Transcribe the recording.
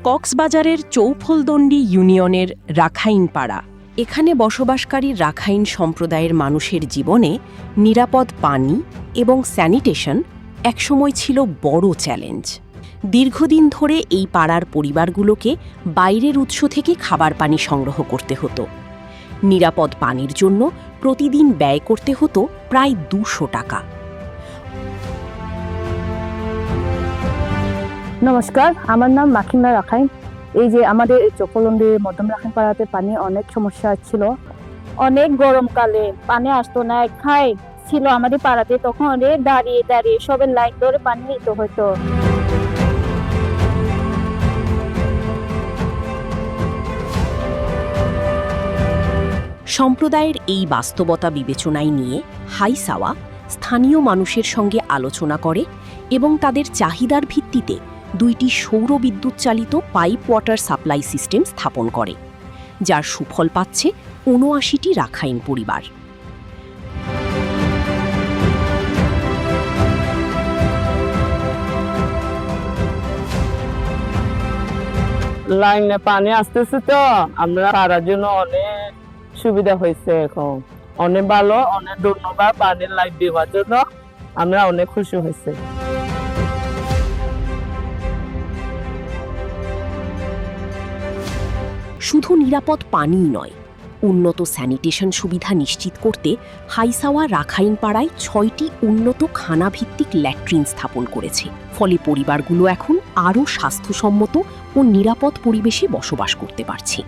কক্সবাজারের চৌফুলদণ্ডী ইউনিয়নের রাখাইনপাড়া। এখানে বসবাসকারী রাখাইন সম্প্রদায়ের মানুষের জীবনে নিরাপদ পানি এবং স্যানিটেশন একসময় ছিল বড় চ্যালেঞ্জ। দীর্ঘদিন ধরে এই পাড়ার পরিবারগুলোকে বাইরের উৎস থেকে খাবার পানি সংগ্রহ করতে হতো। নিরাপদ পানির জন্য প্রতিদিন ব্যয় করতে হতো প্রায় ২০০ টাকা। নমস্কার, আমার নাম মাখিমা রাখাইন। এই যে আমাদের চৌফুলদণ্ডীর মধ্যম রাখাইন পাড়াতে পানি অনেক সমস্যা ছিল। অনেক গরমকালে পানি আসতো না, খাই ছিল আমাদের পাড়াতে, তখন দাঁড়িয়ে দাঁড়িয়ে সবের লাইন ধরে পানি নিতে হতো। সম্প্রদায়ের এই বাস্তবতা বিবেচনায় নিয়ে হাইসাওয়া স্থানীয় মানুষের সঙ্গে আলোচনা করে এবং তাদের চাহিদার ভিত্তিতে ২টি সৌর বিদ্যুৎ চালিত পাইপ ওয়াটার সাপ্লাই সিস্টেম স্থাপন করে, যার সুফল পাচ্ছে ৭৯টি রাখাইন পরিবার। লাইনে পানি আসতেছে, তো আমরা পাড়ার জন্য অনেক সুবিধা হয়েছে। এখন অনেক ভালো, অনেক ধন্যবাদ পানির লাইন দেওয়ার জন্য। আমরা অনেক খুশি হয়েছে। শুধু নিরাপদ পানিই নয়, উন্নত স্যানিটেশন সুবিধা নিশ্চিত করতে হাইসাওয়া রাখাইনপাড়ায় ৬টি উন্নত খানাভিত্তিক ল্যাট্রিন স্থাপন করেছে। ফলে পরিবারগুলো এখন আরও স্বাস্থ্যসম্মত ও নিরাপদ পরিবেশে বসবাস করতে পারছে।